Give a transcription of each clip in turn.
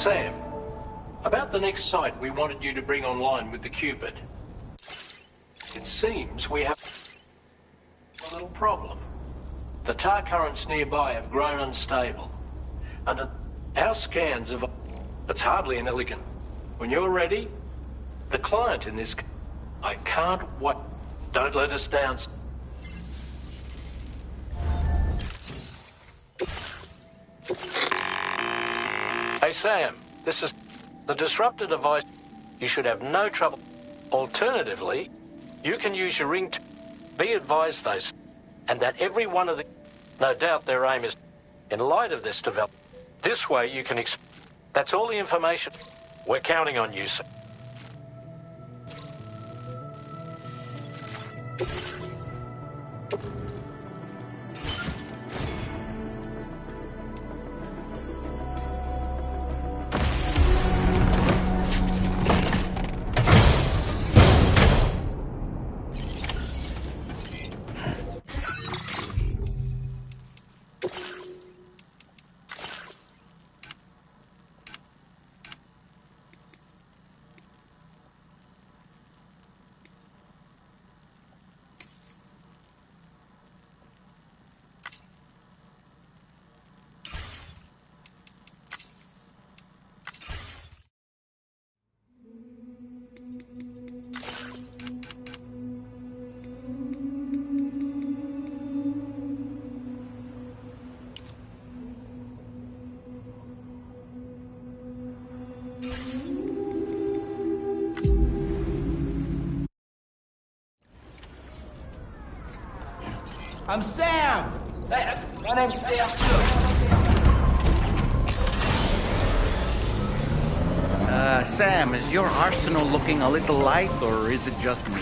Sam, about the next site we wanted you to bring online with the Cupid. It seems we have a little problem. The tar currents nearby have grown unstable, and our scans have... It's hardly an elegant. When you're ready, the client in this... I can't wait. Don't let us down. Hey Sam, this is the disruptor device. You should have no trouble. Alternatively, you can use your ring to be advised though, and that every one of the... No doubt their aim is, in light of this development, this way you can... That's all the information. We're counting on you, sir. I'm Sam! Hey, my name's Sam. Sam, is your arsenal looking a little light, or is it just me?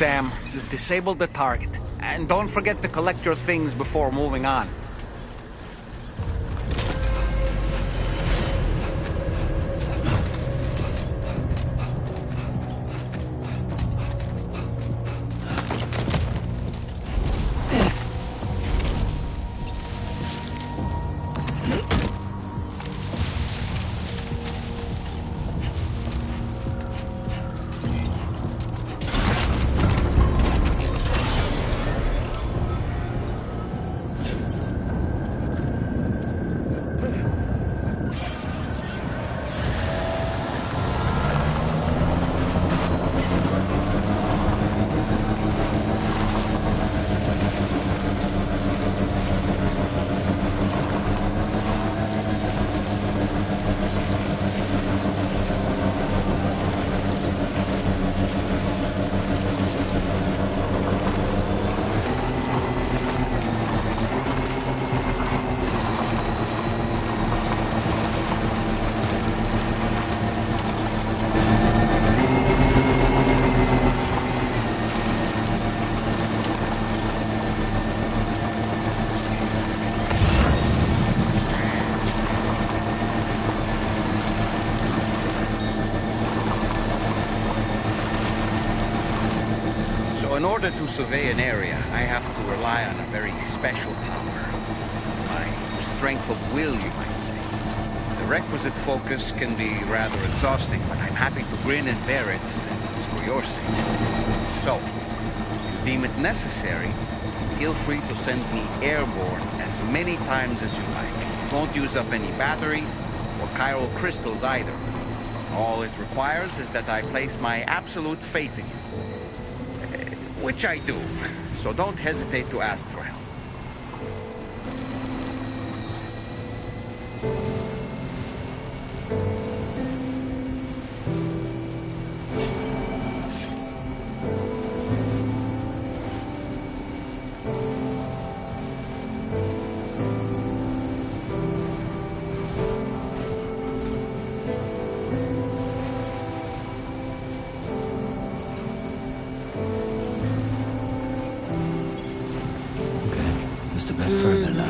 Sam. You've disabled the target. And don't forget to collect your things before moving on. In order to survey an area, I have to rely on a very special power. My strength of will, you might say. The requisite focus can be rather exhausting, but I'm happy to grin and bear it since it's for your sake. So, if you deem it necessary, feel free to send me airborne as many times as you like. Don't use up any battery or chiral crystals either. All it requires is that I place my absolute faith in you. Which I do, so don't hesitate to ask for help. Further now.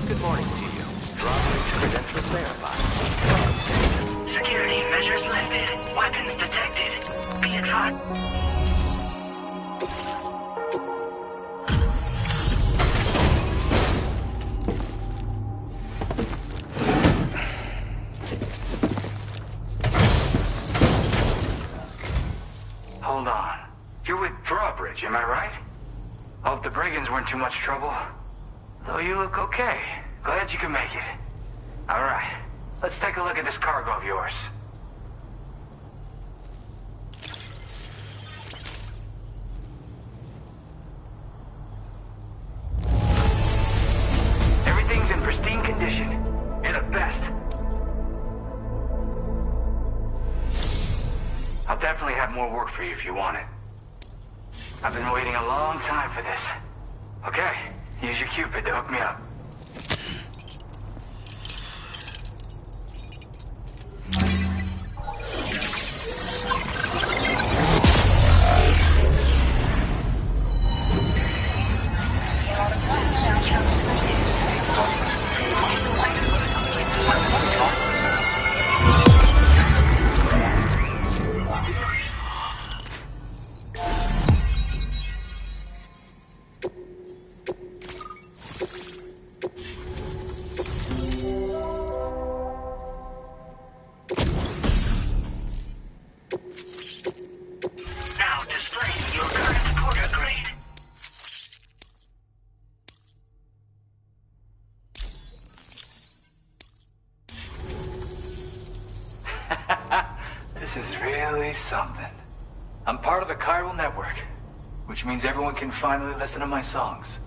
Good morning to you. Drawbridge credentials verified. Security measures lifted. Weapons detected. Be advised. Hold on. You're with Drawbridge, am I right? Hope the brigands weren't too much trouble. Though you look okay. Glad you can make it. Alright. Let's take a look at this cargo of yours. Everything's in pristine condition. You're the best. I'll definitely have more work for you if you want it. I've been waiting a long time for this. Okay, use your Cupid to hook me up. This is really something. I'm part of the chiral network, which means everyone can finally listen to my songs.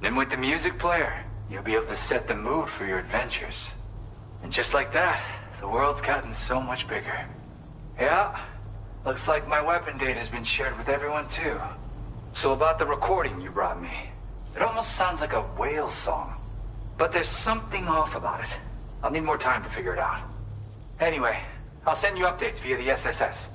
Then with the music player, you'll be able to set the mood for your adventures. And just like that, the world's gotten so much bigger. Yeah, looks like my weapon data has been shared with everyone too. So about the recording you brought me, it almost sounds like a whale song. But there's something off about it. I'll need more time to figure it out. Anyway, I'll send you updates via the SSS.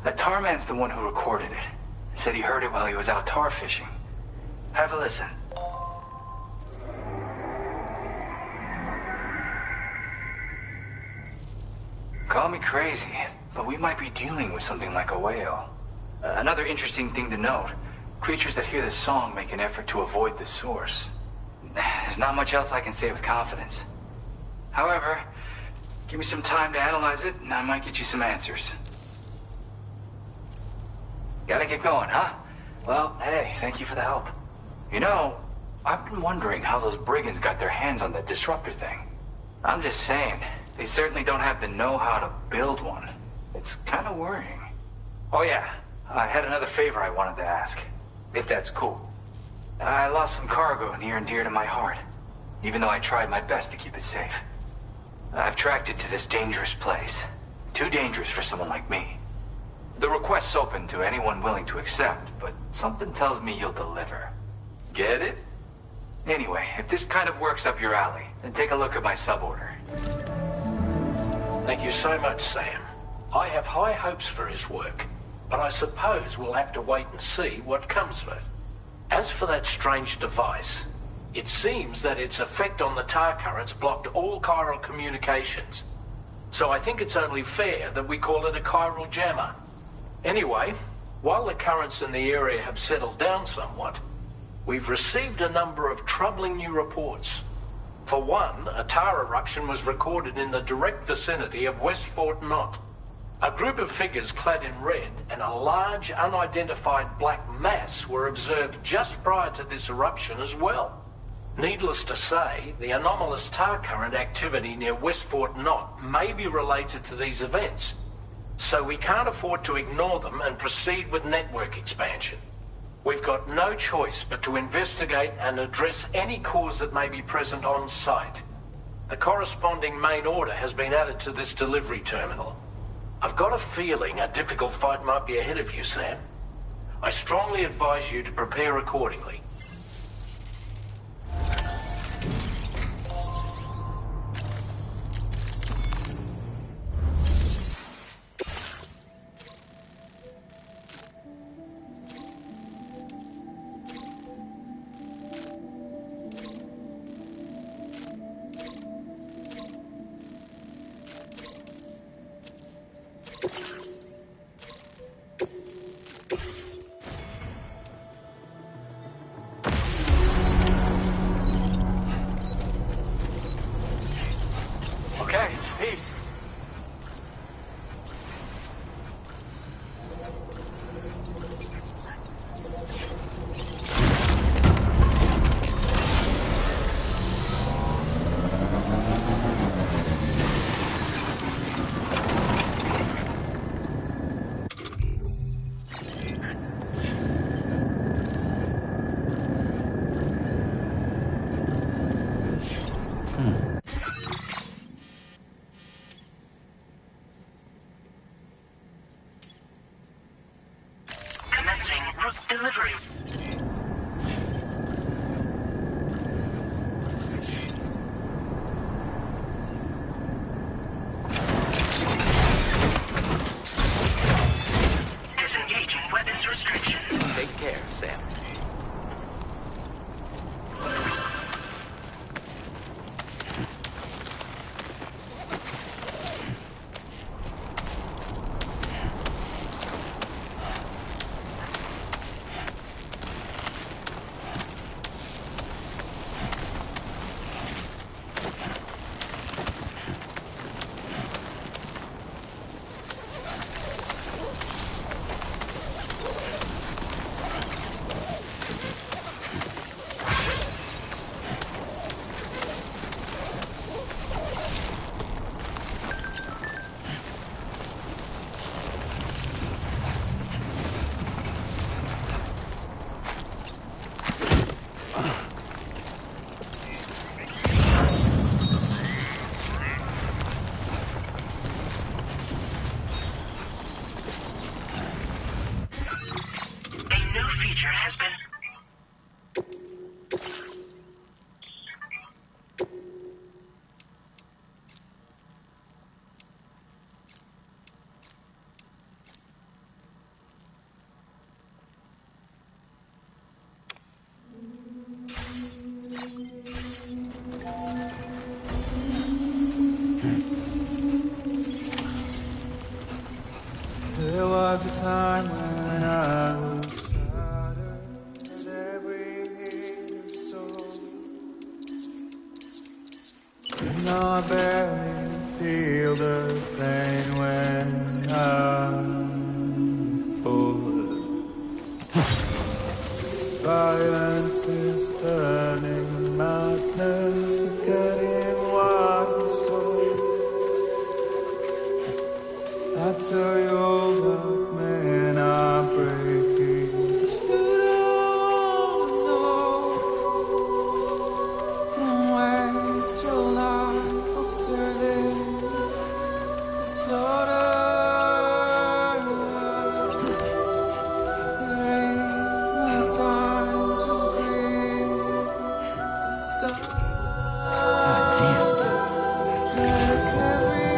That tar man's the one who recorded it. He said he heard it while he was out tar fishing. Have a listen. Call me crazy, but we might be dealing with something like a whale. Another interesting thing to note, creatures that hear this song make an effort to avoid the source. There's not much else I can say with confidence. However, give me some time to analyze it, and I might get you some answers. Gotta get going, huh? Well, hey, thank you for the help. You know, I've been wondering how those brigands got their hands on that disruptor thing. I'm just saying, they certainly don't have the know-how to build one. It's kind of worrying. Oh yeah, I had another favor I wanted to ask, if that's cool. I lost some cargo near and dear to my heart, even though I tried my best to keep it safe. I've tracked it to this dangerous place. Too dangerous for someone like me. The request's open to anyone willing to accept, but something tells me you'll deliver. Get it? Anyway, if this kind of works up your alley, then take a look at my suborder. Thank you so much, Sam. I have high hopes for his work, but I suppose we'll have to wait and see what comes of it. As for that strange device, it seems that its effect on the tar currents blocked all chiral communications. So I think it's only fair that we call it a chiral jammer. Anyway, while the currents in the area have settled down somewhat, we've received a number of troubling new reports. For one, a tar eruption was recorded in the direct vicinity of West Fort Knot. A group of figures clad in red and a large unidentified black mass were observed just prior to this eruption as well. Needless to say, the anomalous tar current activity near West Fort Knot may be related to these events, so we can't afford to ignore them and proceed with network expansion. We've got no choice but to investigate and address any cause that may be present on site. The corresponding main order has been added to this delivery terminal. I've got a feeling a difficult fight might be ahead of you, Sam. I strongly advise you to prepare accordingly. There was a time when I was shattered at every hidden soul. And now I barely feel the pain when I'm bored. This violence is turning madness, forgetting what we saw. I tell you all that men are breaking, but you don't know. Don't waste your life observing the slaughter. There is no time to grieve the sun. Take every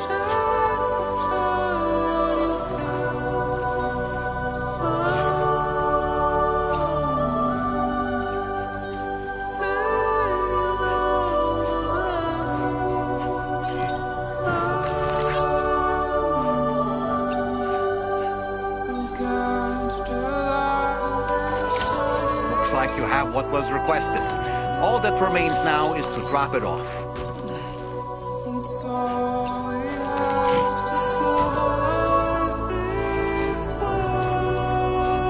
chance and try all you can Looks like you have what was requested. All that remains now is to drop it off. It's all we have to survive this world.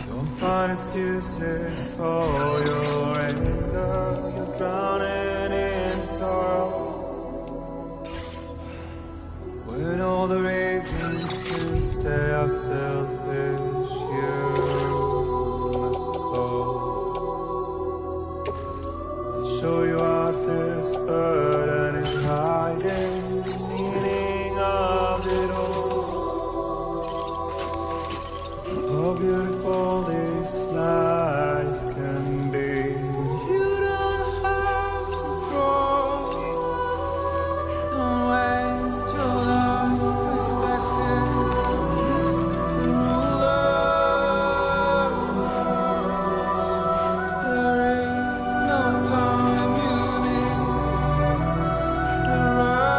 Don't find excuses for your anger. You're drowning in sorrow. When all the reasons to stay are selfish, you must go. I'll show you out this burden is hiding, the meaning of it all. How beautiful this life can be. You don't have to grow. Don't waste your life respecting the rulers. There is no time you need to run.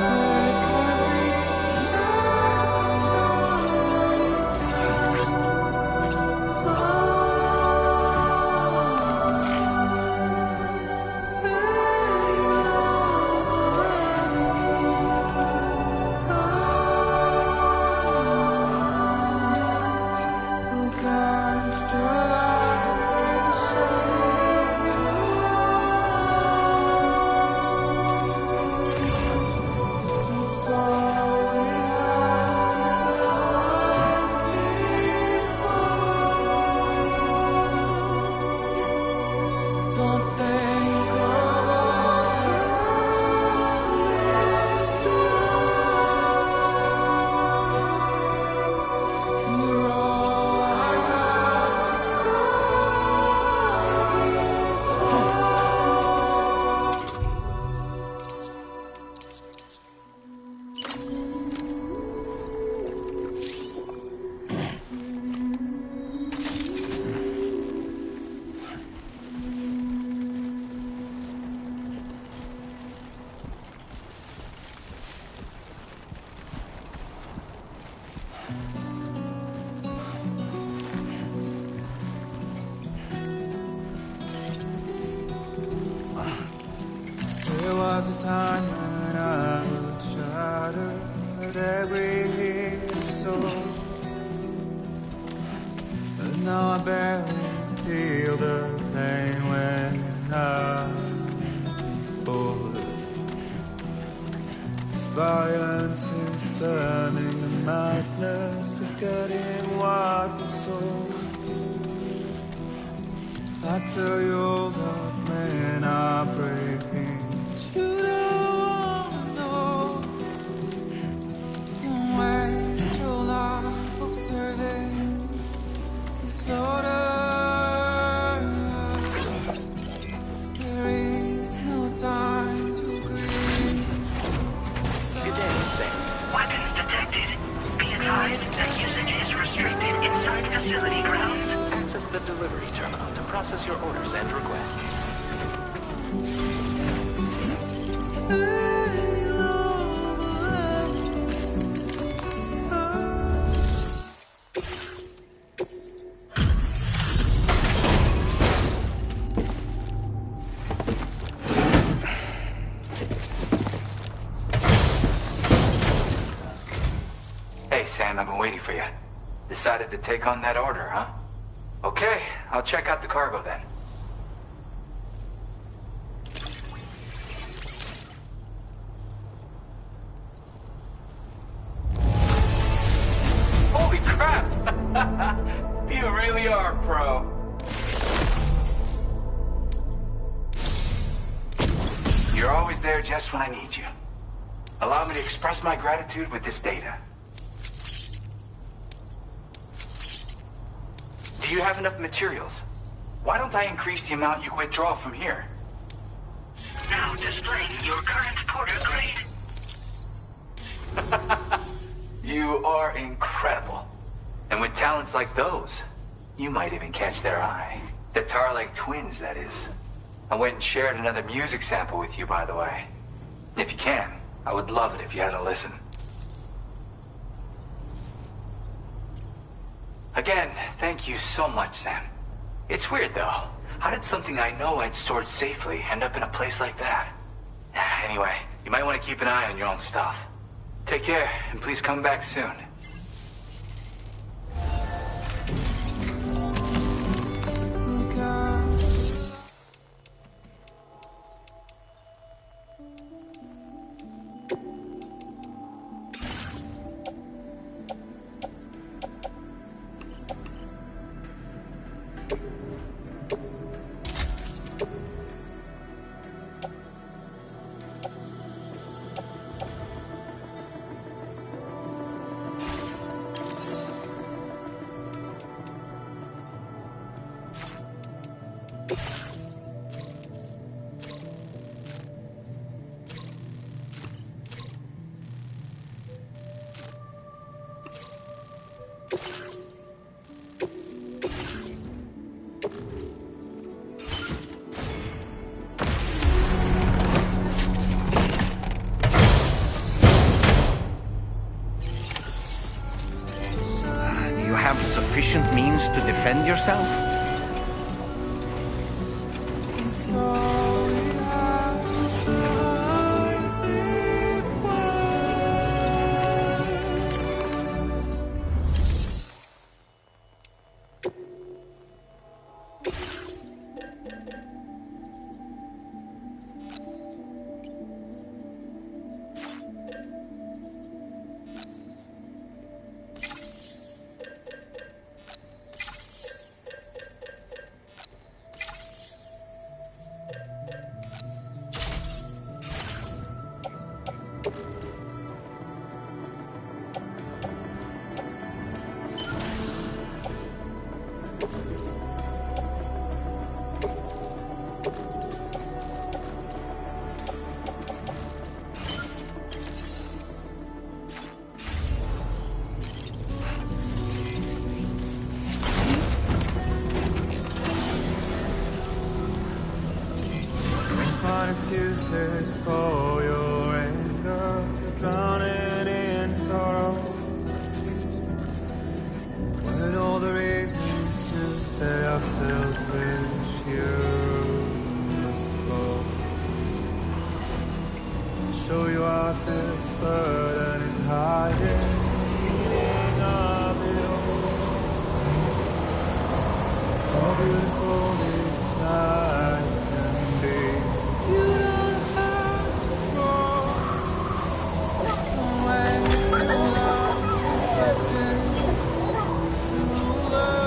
Take every chance and try you can don't think of you're all I have to survive this There was a time when I would shatter at every hidden soul. But now I barely feel the pain when I'm bored. This violence is turning to madness, forgetting what we saw. I I tell you all that men are breaking. You don't know. Don't waste your life observing this order. There is no time to grieve. Good day, Sam. Weapons detected. Be advised that usage is restricted inside facility grounds. Access the delivery terminal to process your orders and requests. Hey, Sam, I've been waiting for you. Decided to take on that order, huh? Okay, I'll check out the cargo then. Holy crap! You really are a pro. You're always there just when I need you. Allow me to express my gratitude with this data. Do you have enough materials? Why don't I increase the amount you withdraw from here? Now displaying your current porter grade. You are incredible. And with talents like those, you might even catch their eye. The Tar-like twins, that is. I went and shared another music sample with you, by the way. If you can, I would love it if you had a listen. Again, thank you so much, Sam. It's weird, though. How did something I know I'd stored safely end up in a place like that? Anyway, you might want to keep an eye on your own stuff. Take care, and please come back soon. Sufficient means to defend yourself? Excuses for your anger, drowning in sorrow. When all the reasons to stay are selfish, you must go. Show you out this burden is hiding, meaning of it all. How beautiful this life can be. You don't have to go. When it's not respected, the rulers.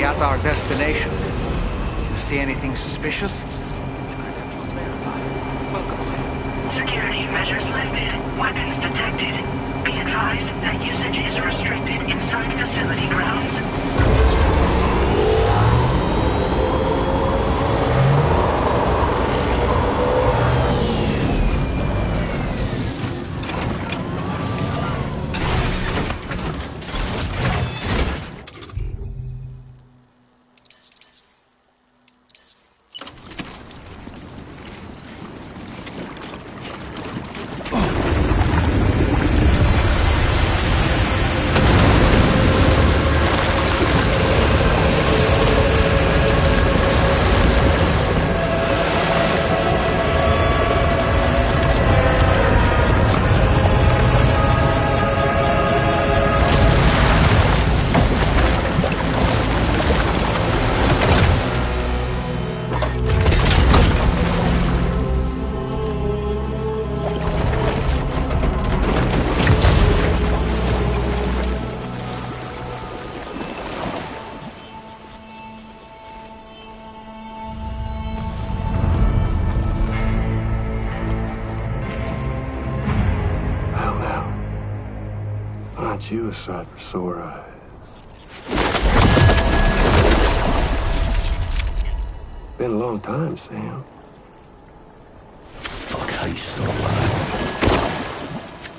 at our destination. You see anything suspicious? Security measures lifted. Weapons detected. Be advised that usage is restricted inside facility grounds. You a sight for sore eyes. Been a long time, Sam. Fuck, how you still alive?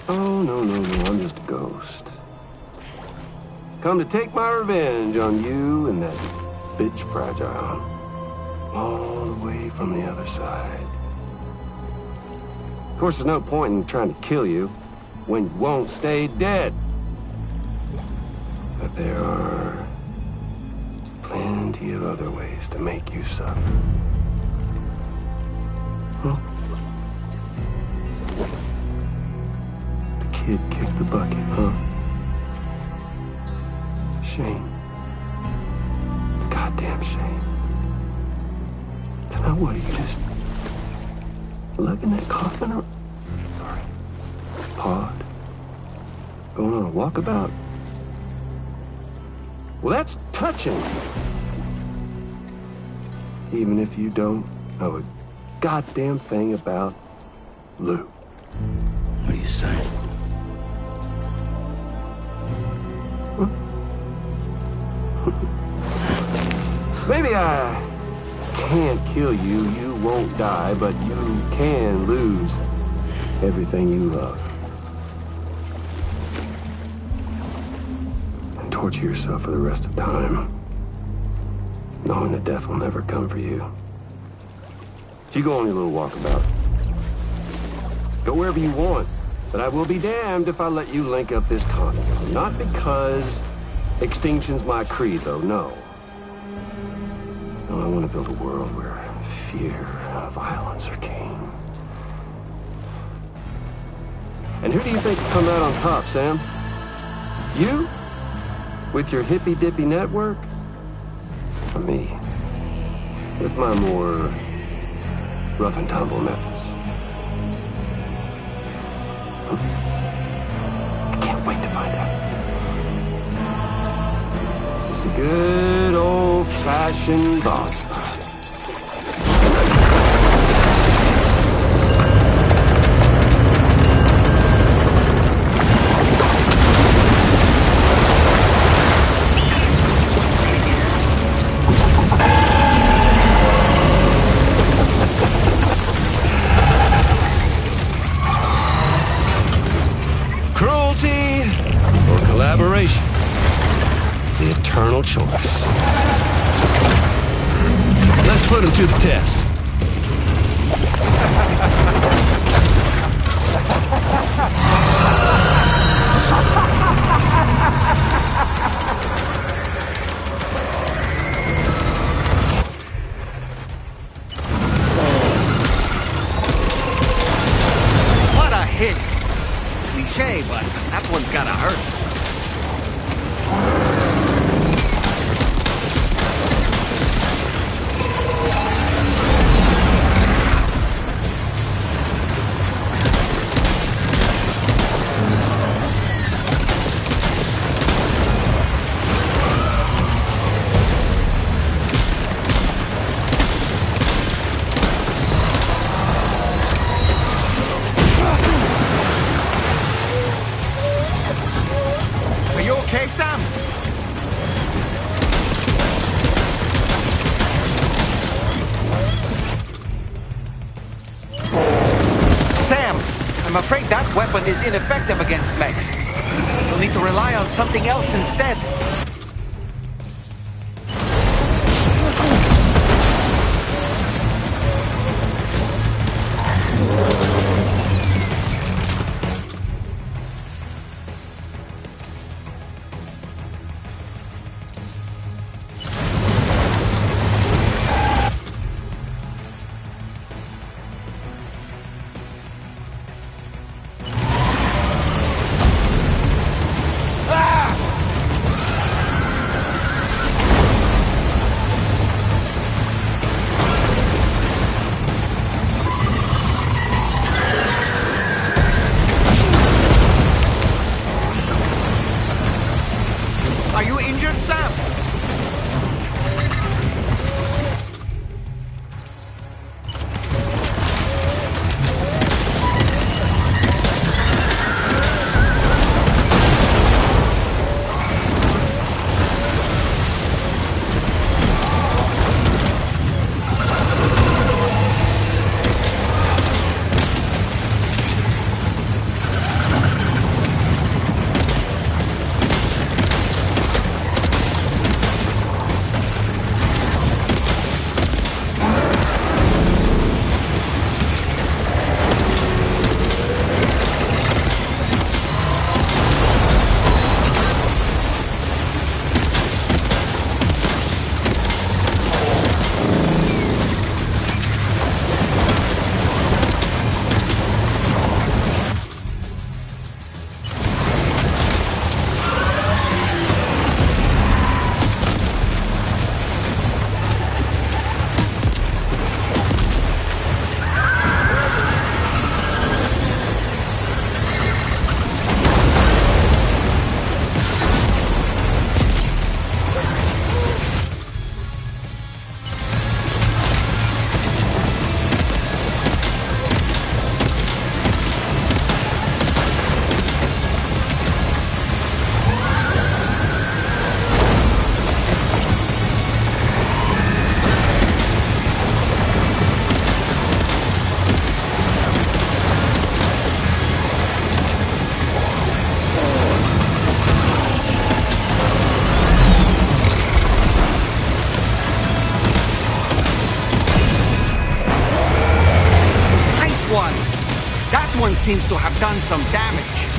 Oh, no, I'm just a ghost. Come to take my revenge on you and that bitch Fragile. All the way from the other side. Of course, there's no point in trying to kill you when you won't stay dead. But there are plenty of other ways to make you suffer. Huh? The kid kicked the bucket, huh? Shame. Goddamn shame. So now what, are you just lugging that coffin or... Sorry. Pod? Going on a walkabout? Well, that's touching. Even if you don't know a goddamn thing about Lou. What are you saying? Maybe I can't kill you, you won't die, but you can lose everything you love. Torture yourself for the rest of time, knowing that death will never come for you. So you go on your little walkabout. Go wherever you want, but I will be damned if I let you link up this condo. Not because extinction's my creed, though, no. No, I want to build a world where fear and violence are king. And who do you think will come out on top, Sam? You? With your hippy-dippy network? For me, with my more rough-and-tumble methods. I can't wait to find out. Just a good old-fashioned boss fight. Collaboration. The eternal choice. Let's put him to the test. What a hit! Cliche, but that one's gotta hurt. weapon is ineffective against mechs. You'll need to rely on something else instead. Are you injured, Sam? That one seems to have done some damage.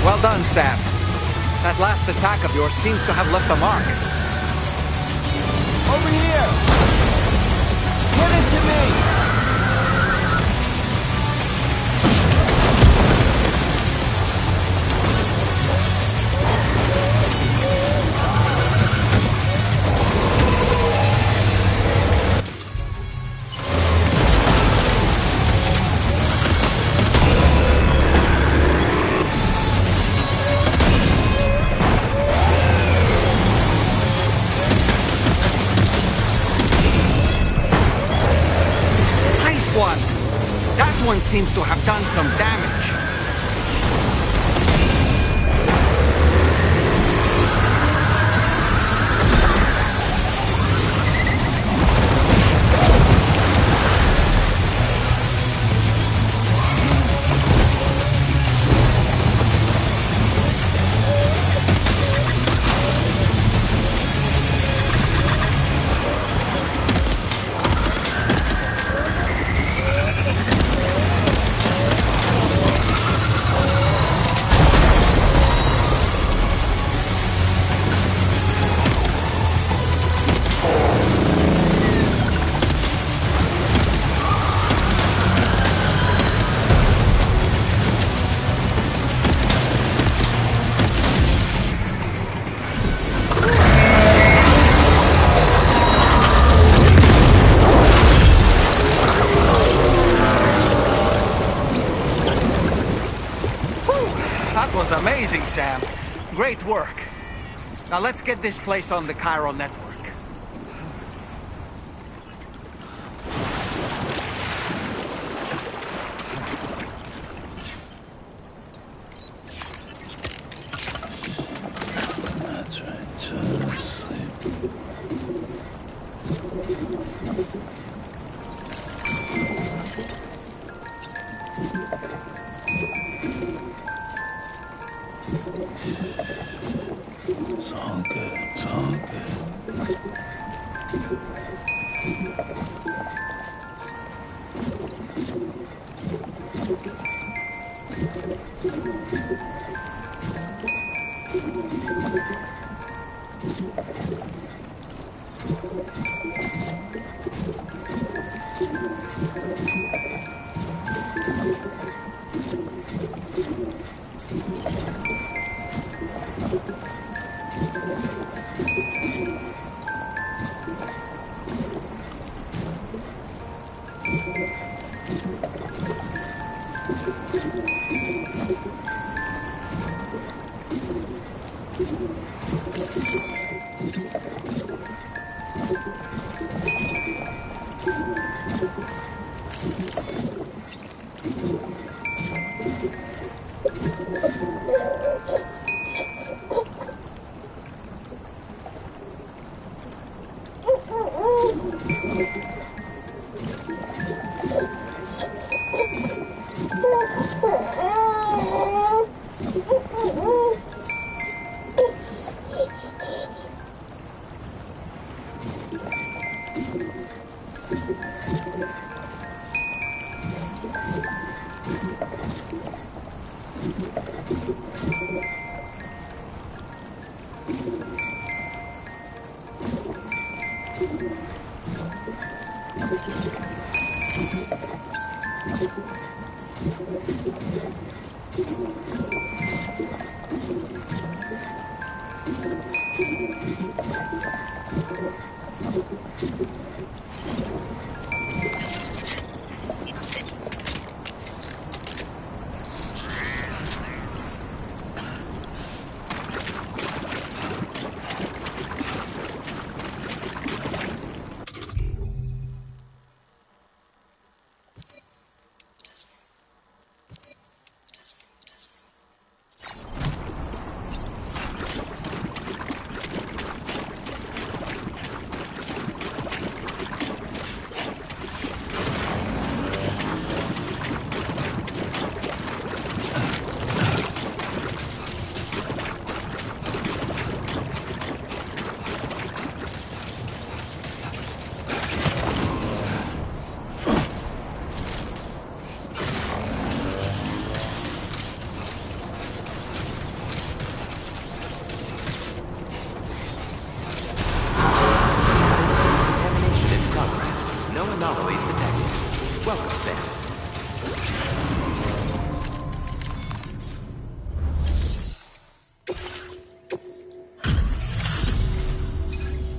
Well done, Sam. That last attack of yours seems to have left a mark. Over here! Give it to me! seems to have done some damage. That was amazing, Sam. Great work. Now let's get this place on the chiral network. That's right. Sleep. It's all good. It's all good.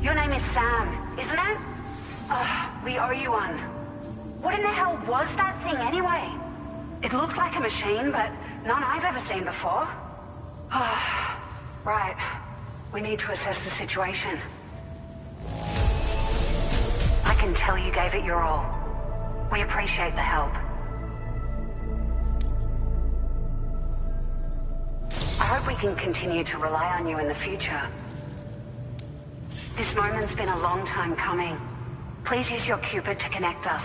Your name is Sam, isn't it? We owe you one. What in the hell was that thing anyway? It looked like a machine, but none I've ever seen before. Right. We need to assess the situation. I can tell you gave it your all. We appreciate the help. hope we can continue to rely on you in the future. This moment's been a long time coming. Please use your Cupid to connect us.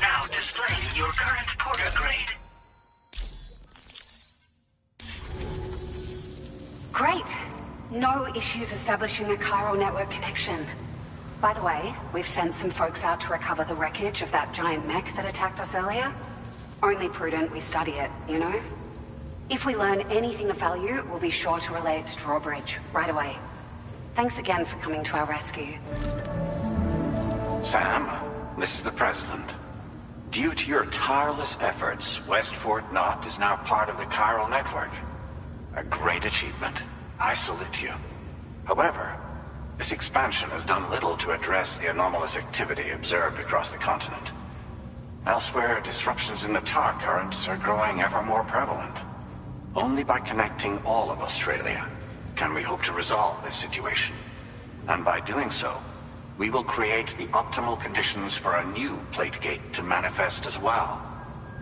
Now displaying your current porter grade. Great. No issues establishing a chiral network connection. By the way, we've sent some folks out to recover the wreckage of that giant mech that attacked us earlier. Only prudent we study it, you know? If we learn anything of value, we'll be sure to relay it to Drawbridge right away. Thanks again for coming to our rescue. Sam, this is the President. Due to your tireless efforts, West Fort Knot is now part of the chiral network. A great achievement. I salute you. However, this expansion has done little to address the anomalous activity observed across the continent. Elsewhere, disruptions in the tar currents are growing ever more prevalent. Only by connecting all of Australia can we hope to resolve this situation. And by doing so, we will create the optimal conditions for a new Plategate to manifest as well.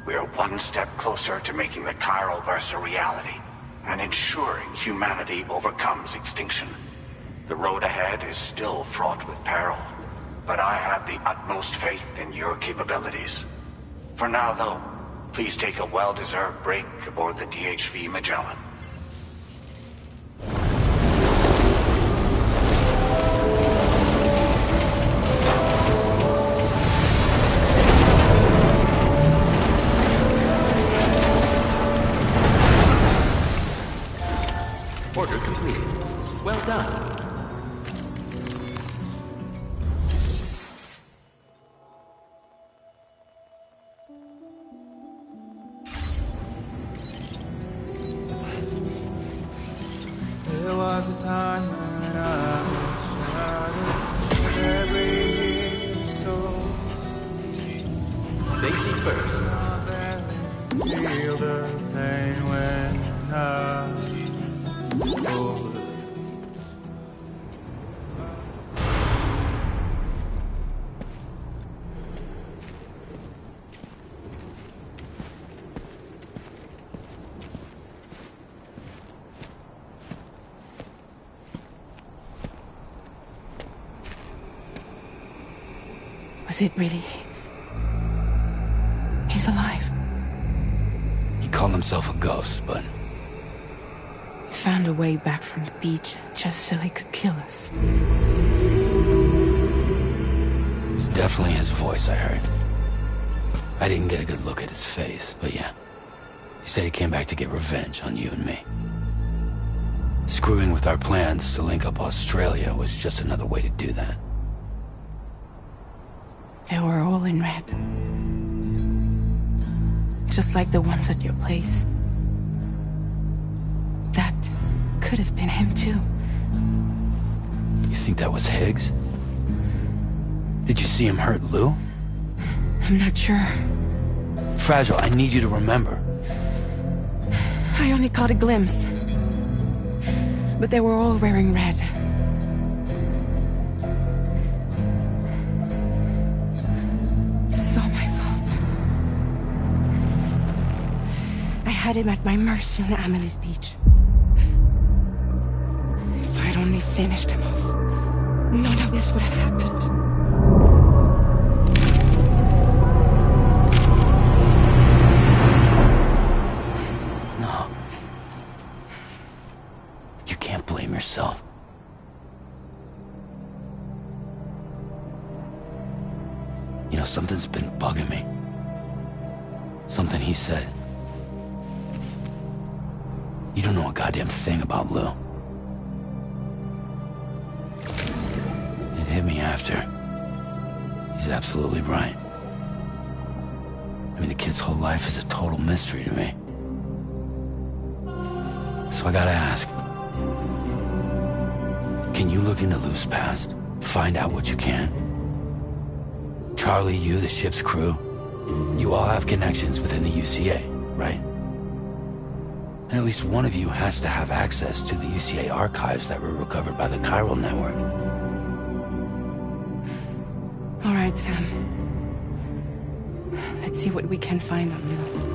We are one step closer to making the chiral verse a reality, and ensuring humanity overcomes extinction. The road ahead is still fraught with peril, but I have the utmost faith in your capabilities. For now, though, please take a well-deserved break aboard the DHV Magellan. Order completed. Well done. There was a time when I was every soul. Safety first. Feel the pain when I fall. Was it really Higgs? He's alive. He called himself a ghost, but He found a way back from the beach just so he could kill us. it's definitely his voice I heard. I didn't get a good look at his face, but yeah. He said he came back to get revenge on you and me. Screwing with our plans to link up Australia was just another way to do that. They were all in red. Just like the ones at your place. That could have been him too. You think that was Higgs? Did you see him hurt Lou? I'm not sure. Fragile, I need you to remember. I only caught a glimpse. But they were all wearing red. This is all my fault. I had him at my mercy on Amelie's beach. If I'd only finished him off, none of this would have happened. No. You can't blame yourself. You know, something's been bugging me. Something he said. You don't know a goddamn thing about Lou. It hit me after. He's absolutely right. I mean, the kid's whole life is a total mystery to me. So I gotta ask. Can you look into Lou's past? Find out what you can? Charlie, you, the ship's crew, you all have connections within the UCA, right? And at least one of you has to have access to the UCA archives that were recovered by the chiral network. All right, Sam. Let's see what we can find on Lou.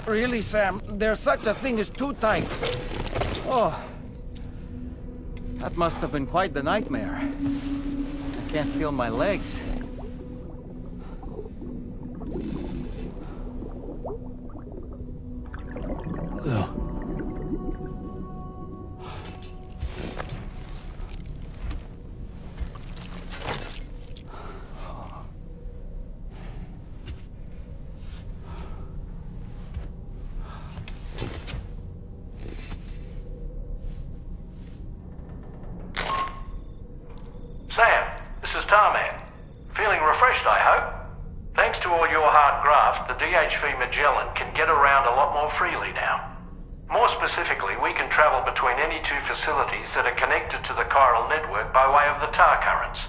Really, Sam, there's such a thing as too tight. Oh. That must have been quite the nightmare. I can't feel my legs. Lou. Sam, this is Tarman. Feeling refreshed, I hope? Thanks to all your hard graft, the DHV Magellan can get around a lot more freely now. More specifically, we can travel between any two facilities that are connected to the chiral network by way of the tar currents.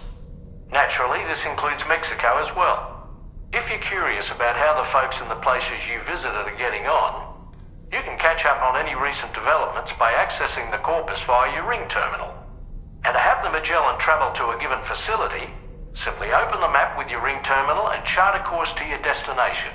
Naturally, this includes Mexico as well. If you're curious about how the folks in the places you visited are getting on, you can catch up on any recent developments by accessing the Corpus via your ring terminal. And to have the Magellan travel to a given facility, simply open the map with your ring terminal and chart a course to your destination.